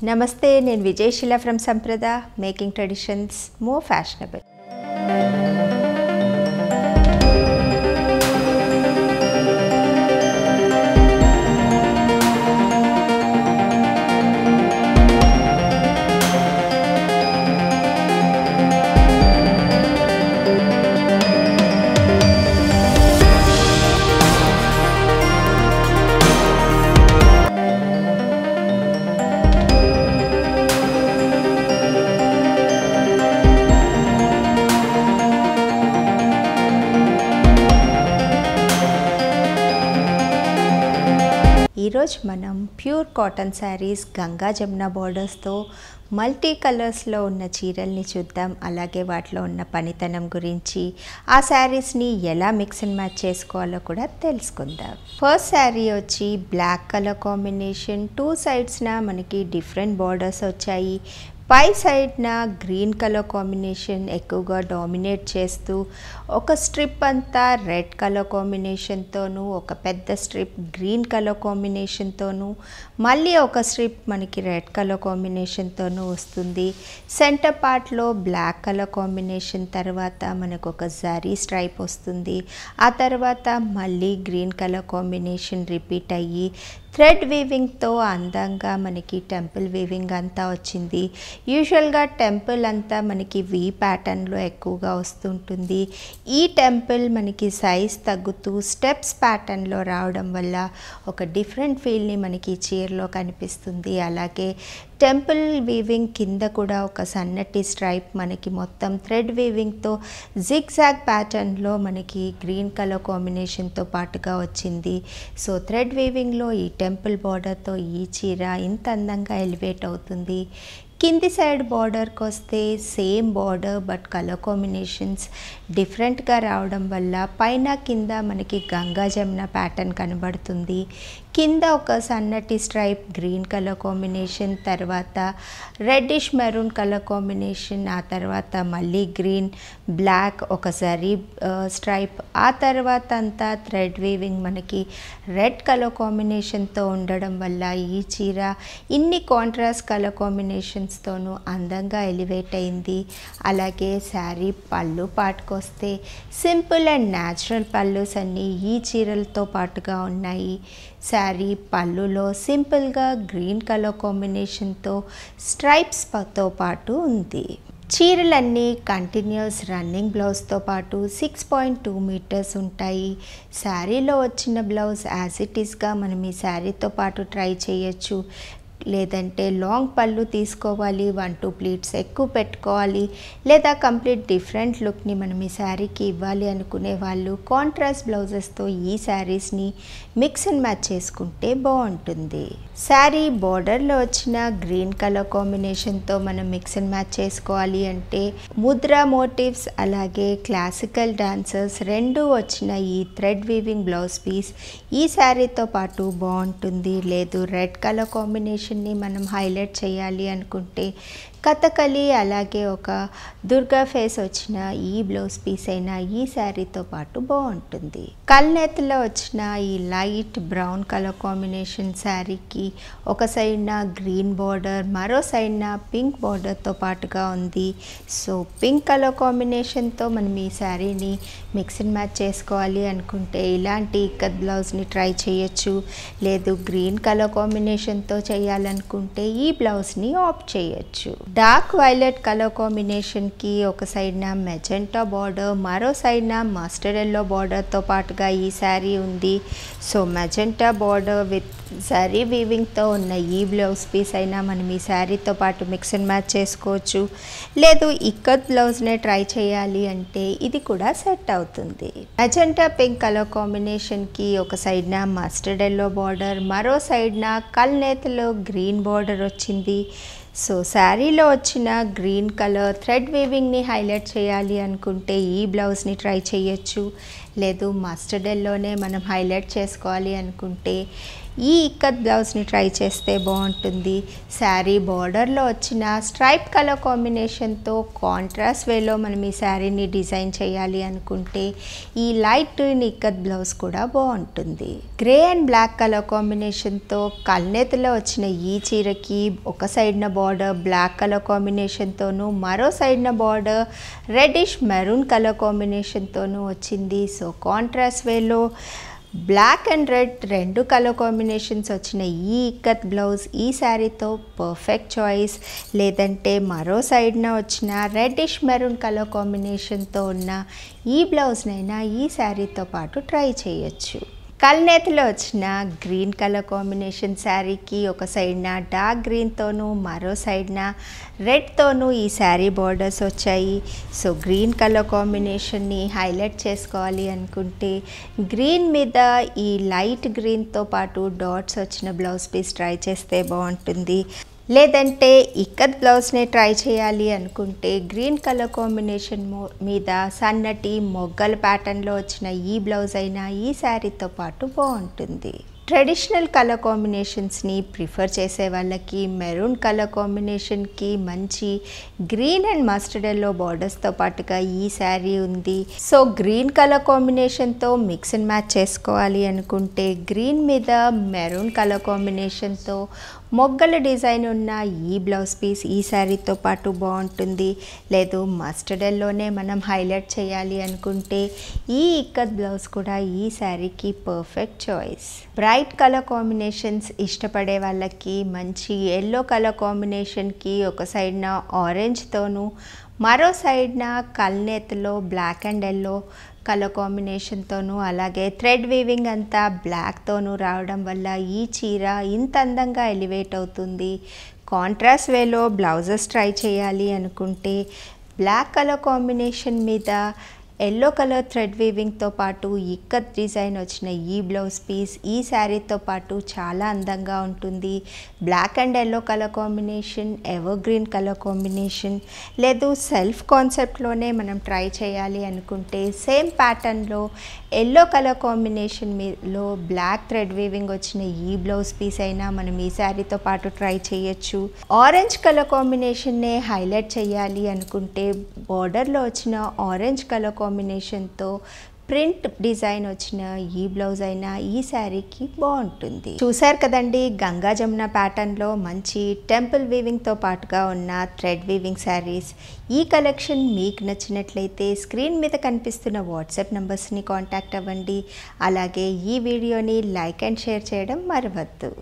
Namaste, నేను Vijayasheela from Samprada, making traditions more fashionable. ఈరోజు మనం pure cotton sarees Ganga Jamuna బోర్డర్స్తో మల్టీ కలర్స్లో ఉన్న చీరల్ని చూద్దాం. అలాగే వాటిలో ఉన్న పనితనం గురించి, ఆ శారీస్ని ఎలా మిక్స్ అండ్ మ్యాచ్ చేసుకోవాలో కూడా తెలుసుకుందాం. ఫస్ట్ శారీ వచ్చి బ్లాక్ కలర్ కాంబినేషన్, టూ సైడ్స్న మనకి డిఫరెంట్ బోర్డర్స్ వచ్చాయి. పై సైడ్న గ్రీన్ కలర్ కాంబినేషన్ ఎక్కువగా డామినేట్ చేస్తూ, ఒక స్ట్రిప్ అంతా రెడ్ కలర్ కాంబినేషన్తోనూ, ఒక పెద్ద స్ట్రిప్ గ్రీన్ కలర్ కాంబినేషన్తోనూ, మళ్ళీ ఒక స్ట్రిప్ మనకి రెడ్ కలర్ కాంబినేషన్తోనూ వస్తుంది. సెంటర్ పార్ట్లో బ్లాక్ కలర్ కాంబినేషన్ తర్వాత మనకు ఒక జరీ స్ట్రైప్ వస్తుంది. ఆ తర్వాత మళ్ళీ గ్రీన్ కలర్ కాంబినేషన్ రిపీట్ అయ్యి థ్రెడ్ వీవింగ్తో అందంగా మనకి టెంపుల్ వీవింగ్ అంతా వచ్చింది. యూజువల్గా టెంపుల్ అంతా మనకి వీ ప్యాటర్న్లో ఎక్కువగా వస్తుంటుంది. ఈ టెంపుల్ మనకి సైజ్ తగ్గుతూ స్టెప్స్ ప్యాటర్న్లో రావడం వల్ల ఒక డిఫరెంట్ ఫీల్ని మనకి చీరలో కనిపిస్తుంది. అలాగే టెంపుల్ వీవింగ్ కింద కూడా ఒక సన్నటి స్ట్రైప్ మనకి మొత్తం థ్రెడ్ వీవింగ్తో జిగ్జాగ్ ప్యాటర్న్లో మనకి గ్రీన్ కలర్ కాంబినేషన్తో పాటుగా వచ్చింది. సో థ్రెడ్ వీవింగ్లో ఈ టెంపుల్ బార్డర్తో ఈ చీర ఇంత అందంగా ఎలివేట్ అవుతుంది. కింది సైడ్ బార్డర్కి వస్తే same border but colour combinations డిఫరెంట్గా రావడం వల్ల పైన కింద మనకి గంగా జమున ప్యాటర్న్ కనబడుతుంది. కింద ఒక సన్నటి స్ట్రైప్ గ్రీన్ కలర్ కాంబినేషన్, తర్వాత రెడ్డిష్ మెరూన్ కలర్ కాంబినేషన్, ఆ తర్వాత మళ్ళీ గ్రీన్ బ్లాక్ ఒక జరీ స్ట్రైప్, ఆ తర్వాత అంతా థ్రెడ్ వీవింగ్ మనకి రెడ్ కలర్ కాంబినేషన్తో ఉండడం వల్ల ఈ చీర ఇన్ని కాంట్రాస్ట్ కలర్ కాంబినేషన్స్తోనూ అందంగా ఎలివేట్ అయింది. అలాగే శారీ పళ్ళు పాటుకొస్తే సింపుల్ అండ్ న్యాచురల్ పళ్ళుస్ అన్నీ ఈ చీరలతో పాటుగా ఉన్నాయి. శారీ పళ్ళులో సింపుల్గా గ్రీన్ కలర్ కాంబినేషన్తో స్ట్రైప్స్తో పాటు ఉంది. చీరలన్నీ కంటిన్యూస్ రన్నింగ్ బ్లౌజ్తో పాటు 6.2 మీటర్స్ ఉంటాయి. శారీలో వచ్చిన బ్లౌజ్ యాజ్ ఇట్ ఈస్గా మనం ఈ శారీతో పాటు ట్రై చేయొచ్చు. లేదంటే లాంగ్ పళ్ళు తీసుకోవాలి, 1-2 ప్లీట్స్ ఎక్కువ పెట్టుకోవాలి, లేదా కంప్లీట్ డిఫరెంట్ లుక్ని మనం ఈ శారీకి ఇవ్వాలి అనుకునే వాళ్ళు కాంట్రాస్ట్ బ్లౌజెస్తో ఈ శారీస్ని మిక్స్ అండ్ మ్యాచ్ చేసుకుంటే బాగుంటుంది. శారీ బార్డర్లో వచ్చిన గ్రీన్ కలర్ కాంబినేషన్తో మనం మిక్స్ అండ్ మ్యాచ్ చేసుకోవాలి అంటే ముద్రా మోటివ్స్ అలాగే క్లాసికల్ డాన్సర్స్ రెండు వచ్చిన ఈ థ్రెడ్ వీవింగ్ బ్లౌజ్ పీస్ ఈ శారీతో పాటు బాగుంటుంది. లేదు రెడ్ కలర్ కాంబినేషన్ని మనం హైలైట్ చేయాలి అనుకుంటే కథకళి అలాగే ఒక దుర్గా ఫేస్ వచ్చిన ఈ బ్లౌజ్ పీస్ అయినా ఈ శారీతో పాటు బాగుంటుంది. కల్నేతలో వచ్చిన ఈ లైట్ బ్రౌన్ కలర్ కాంబినేషన్ శారీకి ఒక సైడ్న గ్రీన్ బార్డర్, మరో సైడ్న పింక్ బార్డర్తో పాటుగా ఉంది. సో పింక్ కలర్ కాంబినేషన్తో మనం ఈ శారీని మిక్స్ అండ్ మ్యాచ్ చేసుకోవాలి అనుకుంటే ఇలాంటి ఇక్కత్ బ్లౌజ్ని ట్రై చేయొచ్చు. లేదు గ్రీన్ కలర్ కాంబినేషన్తో చేయాలనుకుంటే ఈ బ్లౌజ్ని ఆప్ట్ చేయొచ్చు. డార్క్ వైలెట్ కలర్ కాంబినేషన్కి ఒక సైడ్న మెజెంటా బార్డర్, మరో సైడ్న మస్టర్డ్ ఎల్లో బార్డర్తో పాటుగా ఈ శారీ ఉంది. So magenta border with zari వీవింగ్తో ఉన్న ఈ బ్లౌజ్ పీస్ అయినా మనం ఈ శారీతో పాటు మిక్స్ అండ్ మ్యాచ్ చేసుకోవచ్చు. లేదు ఇక్కత్ బ్లౌజ్నే ట్రై చేయాలి అంటే ఇది కూడా సెట్ అవుతుంది. మెజెంటా పింక్ కలర్ కాంబినేషన్కి ఒక సైడ్న మస్టర్డ్ ఎల్లో బార్డర్, మరో సైడ్న కల్నేతలో గ్రీన్ బార్డర్ వచ్చింది. సో శారీలో వచ్చిన గ్రీన్ కలర్ థ్రెడ్ వీవింగ్ని హైలైట్ చేయాలి అనుకుంటే ఈ బ్లౌజ్ని ట్రై చేయొచ్చు. లేదు మస్టర్డ్ ఎల్లోనే మనం హైలైట్ చేసుకోవాలి అనుకుంటే ఈ ఇక్కత్ బ్లౌజ్ని ట్రై చేస్తే బాగుంటుంది. శారీ బార్డర్లో వచ్చిన స్ట్రైప్ కలర్ కాంబినేషన్తో కాంట్రాస్ట్ వేలో మనం ఈ శారీని డిజైన్ చేయాలి అనుకుంటే ఈ లైట్ గ్రీన్ ఇక్కత్ బ్లౌజ్ కూడా బాగుంటుంది. గ్రే అండ్ బ్లాక్ కలర్ కాంబినేషన్తో కల్నేతలో వచ్చిన ఈ చీరకి ఒక సైడ్న బార్డర్ బ్లాక్ కలర్ కాంబినేషన్తోనూ మరో సైడ్న బార్డర్ రెడ్డిష్ మెరూన్ కలర్ కాంబినేషన్తోనూ వచ్చింది. సో కాంట్రాస్ట్ వేలో బ్లాక్ అండ్ రెడ్ రెండు కలర్ కాంబినేషన్స్ వచ్చిన ఈ ఇక్కత్ బ్లౌజ్ ఈ శారీతో పర్ఫెక్ట్ చాయిస్. లేదంటే మరో సైడ్న వచ్చిన రెడ్డిష్ మెరూన్ కలర్ కాంబినేషన్తో ఉన్న ఈ బ్లౌజ్నైనా ఈ శారీతో పాటు ట్రై చేయొచ్చు. కల్నేతలో వచ్చిన గ్రీన్ కలర్ కాంబినేషన్ శారీకి ఒక సైడ్న డార్క్ గ్రీన్తోనూ మరో సైడ్న రెడ్తోనూ ఈ శారీ బార్డర్స్ వచ్చాయి. సో గ్రీన్ కలర్ కాంబినేషన్ని హైలైట్ చేసుకోవాలి అనుకుంటే గ్రీన్ మీద ఈ లైట్ గ్రీన్తో పాటు డాట్స్ వచ్చిన బ్లౌజ్ పీస్ ట్రై చేస్తే బాగుంటుంది. లేదంటే ఇక్కత్ బ్లౌజ్నే ట్రై చేయాలి అనుకుంటే గ్రీన్ కలర్ కాంబినేషన్ మీద సన్నటి మొగ్గల ప్యాటర్న్లో వచ్చిన ఈ బ్లౌజ్ అయినా ఈ శారీతో పాటు బాగుంటుంది. ట్రెడిషనల్ కలర్ కాంబినేషన్స్ని ప్రిఫర్ చేసే వాళ్ళకి మెరూన్ కలర్ కాంబినేషన్కి మంచి గ్రీన్ అండ్ మస్టర్డ్ ఎల్లో బార్డర్స్తో పాటుగా ఈ శారీ ఉంది. సో గ్రీన్ కలర్ కాంబినేషన్తో మిక్స్ అండ్ మ్యాచ్ చేసుకోవాలి అనుకుంటే గ్రీన్ మీద మెరూన్ కలర్ కాంబినేషన్తో మొగ్గల డిజైన్ ఉన్న ఈ బ్లౌజ్ పీస్ ఈ శారీతో పాటు బాగుంటుంది. లేదు మస్టర్డ్ ఎల్లోనే మనం హైలైట్ చేయాలి అనుకుంటే ఈ ఇక్కత్ బ్లౌజ్ కూడా ఈ శారీకి perfect choice. Bright colour combinations ఇష్టపడే వాళ్ళకి మంచి ఎల్లో కలర్ కాంబినేషన్కి ఒక సైడ్న ఆరెంజ్తోనూ మరో సైడ్న కల్నేతలో బ్లాక్ అండ్ ఎల్లో కలర్ కాంబినేషన్తోనూ అలాగే థ్రెడ్ వీవింగ్ అంతా బ్లాక్తోనూ రావడం వల్ల ఈ చీర ఇంత అందంగా ఎలివేట్ అవుతుంది. కాంట్రాస్ట్ వేలో బ్లౌజెస్ ట్రై చేయాలి అనుకుంటే బ్లాక్ కలర్ కాంబినేషన్ మీద ఎల్లో కలర్ థ్రెడ్ వీవింగ్తో పాటు ఇక్కత్ డిజైన్ వచ్చిన ఈ బ్లౌజ్ పీస్ ఈ శారీతో పాటు చాలా అందంగా ఉంటుంది. Black and yellow colour combination evergreen colour combination లేదు సెల్ఫ్ కాన్సెప్ట్లోనే మనం ట్రై చేయాలి అనుకుంటే సేమ్ ప్యాటర్న్లో ఎల్లో కలర్ కాంబినేషన్ మీలో బ్లాక్ థ్రెడ్ వీవింగ్ వచ్చిన ఈ బ్లౌజ్ పీస్ అయినా మనం ఈ శారీతో పాటు ట్రై చేయొచ్చు. ఆరెంజ్ కలర్ కాంబినేషన్నే హైలైట్ చేయాలి అనుకుంటే బార్డర్లో వచ్చిన ఆరెంజ్ కలర్ కాంబినేషన్తో ప్రింట్ డిజైన్ వచ్చిన ఈ బ్లౌజ్ అయినా ఈ శారీకి బాగుంటుంది. చూసారు కదండి గంగా జమున ప్యాటర్న్లో మంచి టెంపుల్ వీవింగ్తో పాటుగా ఉన్న థ్రెడ్ వీవింగ్ శారీస్. ఈ కలెక్షన్ మీకు నచ్చినట్లయితే స్క్రీన్ మీద కనిపిస్తున్న వాట్సాప్ నెంబర్స్ని కాంటాక్ట్ అవ్వండి. అలాగే ఈ వీడియోని లైక్ అండ్ షేర్ చేయడం మరవద్దు.